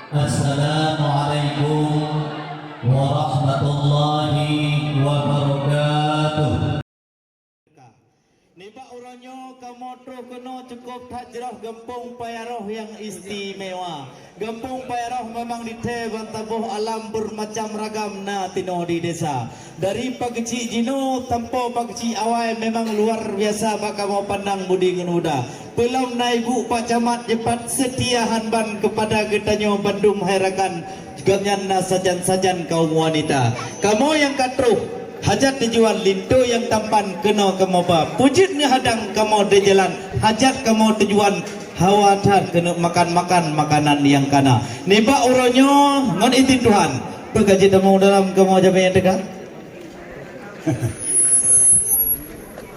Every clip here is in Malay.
Assalamualaikum warahmatullahi wabarakatuh. Nibak uranyo kamotro keno cukup tajrah Gempung Payaroh yang istimewa. Gempung Payaroh memang dite bantabuh alam bermacam ragam na tino di desa. Dari pagci jino tempo pagci awai memang luar biasa bak kamu pandang budi ngenuda. Belum na ibu Pak Camat jepat setia hanban kepada getanyo Bandung Hairakan ganyan na sajan-sajan kaum wanita. Kamu yang katruh hajat dijual lintu yang tampan kena kamu ba pujit ngehadang kamu di jalan hajat kamu tujuan hawatar kena makan-makan makanan yang kana niba uronyo ngon itin Tuhan bergaji temu dalam kamu jabe yang dekat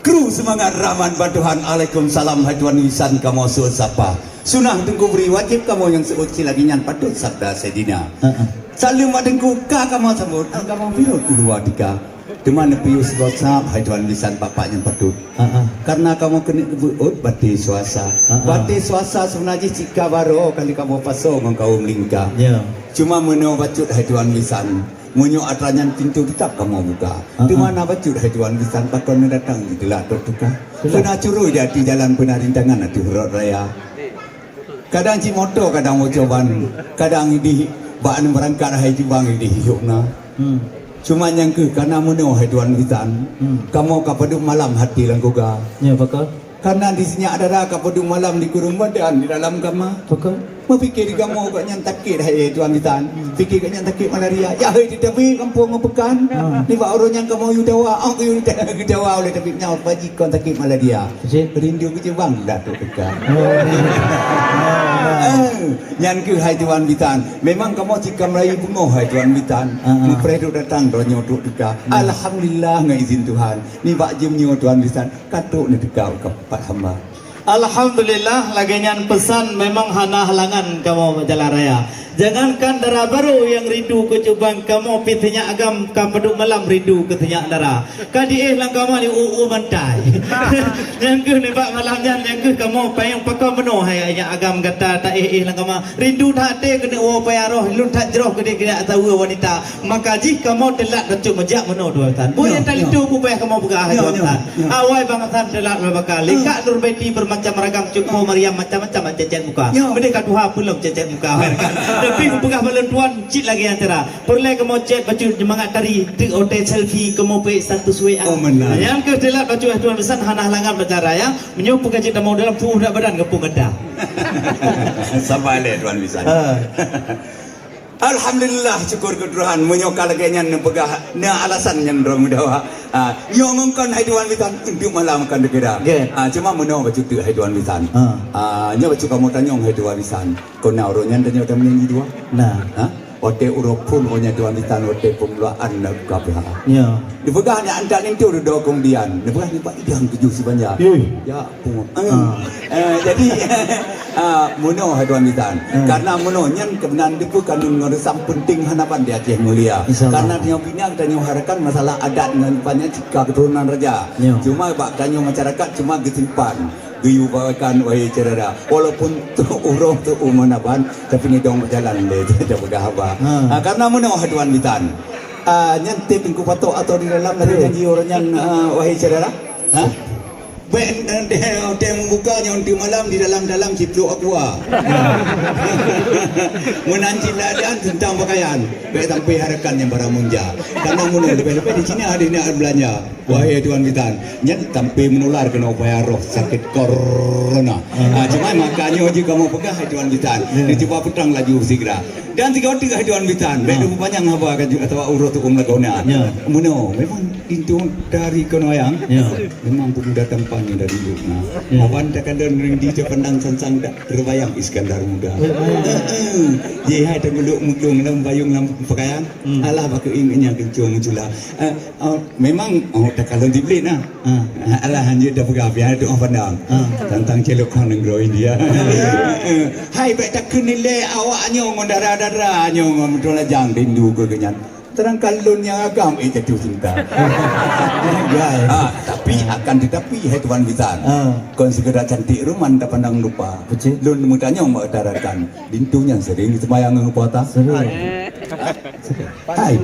Kru semangat Rahman Bantuhan Waalaikumsalam hai Tuan Wisan kamu suul sapa sunah tengku beri wajib kamu yang sebut lagi nyan patut sabda sedina salim wadengku ka kamu sambut kamu virut kedua tiga Teman pius gosap hai Tuan Wisan bapak yang patut karena kamu kena buut bati suasa bati suasa sebenarnya jika baru kali kamu pasong engkau melingkar cuma menau bacut hai Tuan Wisan munyo atranyan pintu tetap kamu buka di mana bacut hai Tuan Wisan pakon datang gitulah tertuka pernah curu jadi jalan pernah rintangan ati hurut raya kadang ci moto kadang mau coban kadang di baan berangkat hai jibang di hiupna cuma yang ke karena menau hai Tuan Wisan kamu kapadu malam hati langgoga ya bakal karena di sini ada kapadu malam di kurung badan di dalam kamar bakal fikir kamu kok yang takut hai Tuan Wisan fikir kok yang takut malaria ya hai di tepi kampung ngepekan ni ba orang yang kamu yudawa aku yudawa oleh tapi nyau baji kon takut malaria rindu ke bang dah tu dekat yang ke hai Tuan Wisan memang kamu jika merayu bunga hai Tuan Wisan mempredu datang donyo duk dekat alhamdulillah ngizin Tuhan ni bak jemnyo Tuan Wisan katuk ni dekat kepat hamba Alhamdulillah lagenyan pesan memang hana halangan kamu jalan raya. Jangankan darah baru yang rindu ke cubang kamu pitinya agam kampeduk malam rindu ke tinyak darah. Kadi lang kamu ni mantai. Yang ke ni bak malamnya yang ke kamu payung pakau meno hai agam kata tak lang kamu rindu tak te kena payaroh lun tak jeroh kena kena tahu wanita. Maka jika kamu telat kecuk majak meno tuan. Boleh tak lindu pupaya kamu buka hai tuan. Awai bangsan telat bakal lingkak nurbeti bermacam ragam cukup Maryam macam-macam cecet muka. Mereka Tuhan belum cecet muka. Tapi pegah balon tuan cik lagi antara perle kamu cek baju semangat tari tik hotel selfie kamu pe status WA yang ke telat baju tuan pesan hana halangan bicara ya menyupu kaji tamu dalam tubuh dak badan kepung geda sampai le Tuan Wisan Alhamdulillah syukur ke Tuhan menyokal lagi yang pegah na alasan yang dorang dawa nyongongkan hai Tuan Wisan untuk malam kan dekeda cuma menau baju tu hai Tuan Wisan nya baju kamu tanyong hai Tuan Wisan kau na oronyan tanya tamu yang dua nah ote uropun onya Tuan Wisan ote pemuluan nak kapha ya di pegah nya anda ning tu do kemudian di pegah ni pak idang tujuh sebanyak ya pung jadi muno hai Tuan Wisan karena muno nyan kebenaran depu kanun ngoresam penting hanapan di Aceh Mulia karena dia bina kita nyuharakan masalah adat dengan banyak jika keturunan raja cuma bak kanyo masyarakat cuma gesimpan geyu bawakan wahai cerada walaupun tu urung tu umanaban tapi ni dong berjalan le tidak bergahaba karena muno hai Tuan Wisan nyan tip ku patok atau di dalam dari janji orang yang wahai cerada Ben dia membukanya untuk malam di dalam cipluk aqua. Menanci keadaan tentang pakaian. Baik sampai harakan yang barang munja. Karena mula lebih-lebih di sini ada nak belanja. Wahai Tuan Wisan, nyat sampai menular kena upaya roh sakit corona. Cuma makanya jika kamu pegah hai Tuan Wisan, dia cuba petang laju segera. Dan tiga hai Tuan Wisan, baik panjang apa kan atau urut lagona. Muno memang itu dari konoyang. Memang pemuda tempat dari Yukna. Awan tak ada ring di pandang sansang dak terbayang Iskandar Muda. Ye hai tergeluk muklung dalam bayung dalam pakaian. Alah bak ingnya kencung jula. Memang tak kalau dibeli nah. Alah hanya dah pegah biar tu pandang. Tentang celok kan ngro India. Hai baik tak kenile awaknya ngondara-dara nyo ngomong lajang rindu ke kenyan. terang kalun yang agam jatuh cinta. Tapi akan tetapi hai Tuan Bisan. Kon segera cantik ruman tak pandang lupa. Lun mudanya mau utarakan. Dintunya sering semayang ngepota. Hai.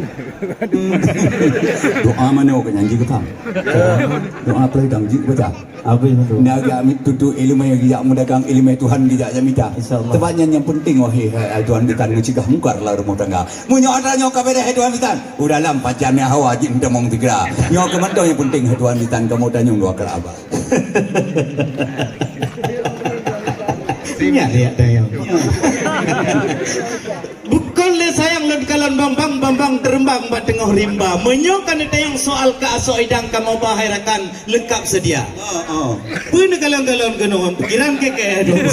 Doa mana kau nyanyi ketang? Doa apa yang janji baca? Apa itu? Naga amit tutu ilmu yang gijak mudagang ilmu Tuhan gijak jamita. InsyaAllah. Tepatnya yang penting wahai Tuhan Bisan ngecegah mungkar lah rumah tangga. Munyo adanya kabeh hai Tuhan Bisan. Udah lam pacarnya hawa jin demong tiga. Nyo kemanto yang penting hai Tuhan Bisan kamu tanya dua keraba. Ingat ya dayang. Bukan le sayang lan kalan bambang terembang bat tengah rimba. Menyokan dayang soal kaaso idang kamu bahirakan lengkap sedia. Pun kalang-kalang genoh pikiran ke dong.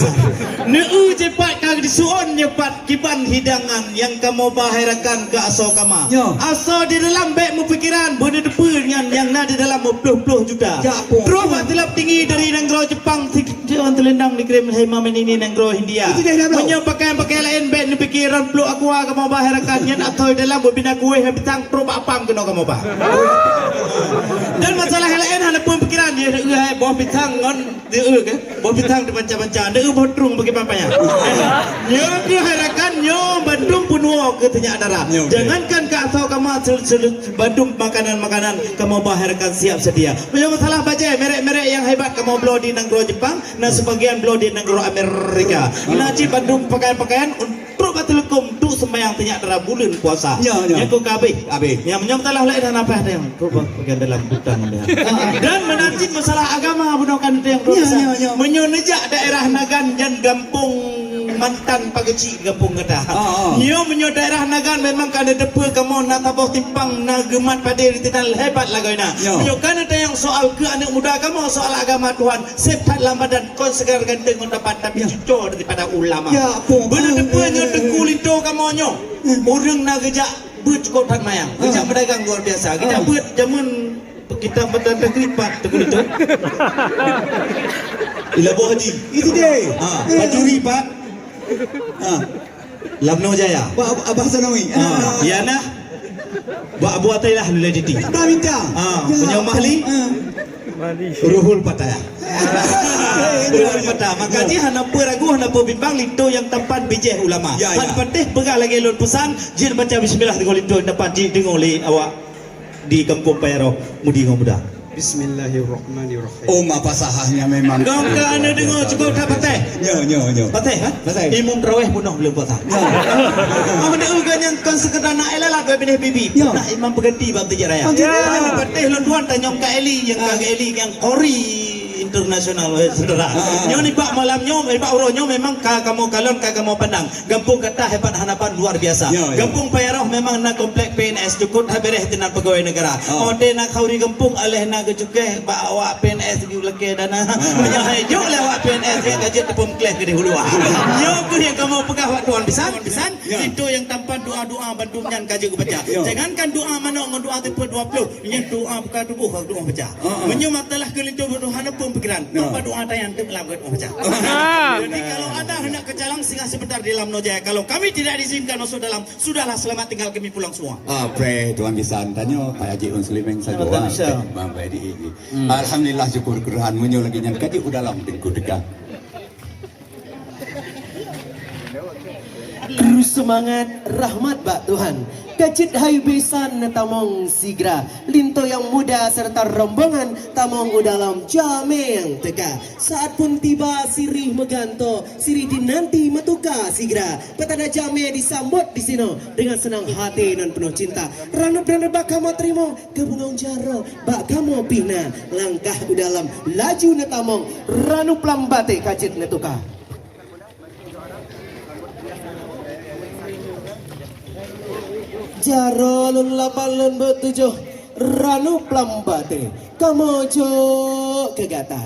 Neu cepat kag disuon nyepat kiban hidangan yang kamu bahirakan kaaso kama. Aso di dalam beg mu pikiran benda depan yang na di dalam puluh juta. Terus tilap tinggi dari negara Jepang jangan telendang dikirim hai mamen ini negara India. Menyo pakaian lain beg ni pikiran peluk aku kamu bahirakan yang atau dalam bina kue habitang pro apam kena kamu bah. Dan masalah lain hanya pun pikiran dia bawah pitang ngon dia ke bawah pitang dipanca-panca dia bodrung bagi papanya. Nyo diharakan nyo Bandung punwo ke tanya darah. Jangankan ke atau kamu Bandung makanan-makanan kamu bahirakan siap sedia. Menyo masalah baca merek-merek yang hebat kamu blow di negara Jepang dan sebagian blow di negara Amerika. Naci Bandung pakaian-pakaian untuk batulukum tu sembahyang tanya darah bulan puasa. Yang kau kabeh. Yang menyamtalah lain dan apa ada yang kau bagian dalam hutang dan menanti masalah agama bukan itu yang dosa. Menyonejak daerah Nagan dan Gampung mantan pageci Gampung Kedah. Nyo menyo daerah Nagan memang kada depa kamu nak taboh timpang nagemat pada ritinal hebat lagaina. Menyo kan ada yang soal ke anak muda kamu soal agama Tuhan sepat lambadan kau segar ganteng mendapat tapi jujur daripada ulama. Benar depa nyo dekulito kamu nyo. Orang nak gejak bet kotak mayang. Gejak pedagang luar biasa. Gejak bet zaman kita petanda kripat dekulito. Ilabu haji. Itu dia. Bajuri Pak. Lamno Jaya. Abah Sanawi. Ya nah. Buat lah dulu jadi. Abah minta. Punya mahli. Ruhul Pataya. Ruhul Pataya. Makanya hana peragu hana bimbang linto yang tempat bijih ulama. Han patih pegang lagi lon pesan jin baca bismillah di linto dapat didengar oleh awak di kampung Payaro Mudi Muda. Bismillahirrahmanirrahim. Apa sahahnya memang. Kau kan dengar cukup tak patih. Nyo. Patih kan? Imam terawih bunuh belum patah. Ada ugan yang kon sekedar nak elala ke bini bibi. Nak imam berganti bab tiga raya. Patih lon tuan tanya ke Eli yang kori internasional saudara. Nyo ni pak malam nyo, pak uronyo memang kamu kalon kamu pandang. Gampung kata hebat hanapan luar biasa. Gampung Payaroh memang nak komplek PNS cukup habereh tinan pegawai negara. Ode nak kauri gampung aleh nak cukup pak awak PNS di leke dana. Menyahai jo lewat PNS yang gaji tepung kleh ke dahulu. Nyo ku yang kamu pegah wak Tuan Bisan. Itu yang tanpa doa-doa bantuan kaji ku baca. Jangankan doa mana doa tipe 20. Yang doa bukan tubuh doa baca. Menyo matalah kelintu berdoa pun pikiran. Nampak doa tayang tu melakukan baca. Jadi kalau ada hendak kecalang singgah sebentar di dalam Nojaya. Kalau kami tidak diizinkan masuk dalam, sudahlah selamat tinggal kami pulang semua. Pre Tuan Bisan tanya Pak Haji Unslimen saja. Alhamdulillah syukur keruhan munyo lagi yang kadi udah dalam tengku dekat. Terus semangat rahmat bak Tuhan. Kacit hai besan tamong sigra. Linto yang muda serta rombongan tamong udalam jame yang teka. Saat pun tiba sirih meganto, sirih dinanti metuka sigra. Petanda jame disambut di sini dengan senang hati dan penuh cinta. Ranep dan bak kamu terima kebungang jaro bak kamu pina. Langkah udalam laju netamong ranu plambate kacit netuka. Jaro lun lapan lun betujuh ranu plambate kamu cok kegata.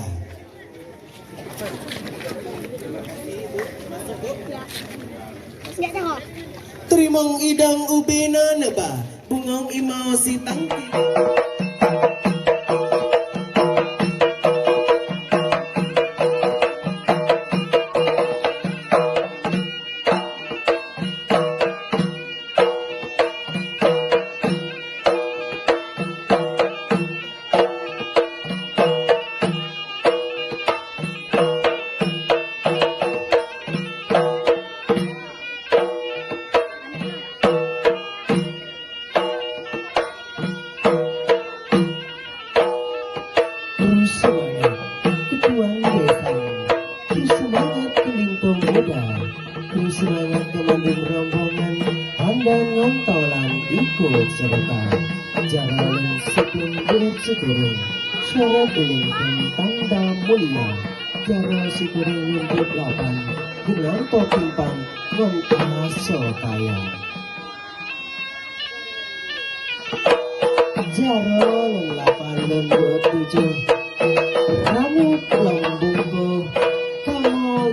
Terimong idang ubina neba bungong imau si tangki. semangat kemandung rombongan anda ngontolan ikut serta jalan sebelum bulat sekurung syarat ulun tanda mulia jara sekurung untuk lapan dengan topimpang ngontaso kaya jara lelapan lembut tujuh rambut lembungku kamu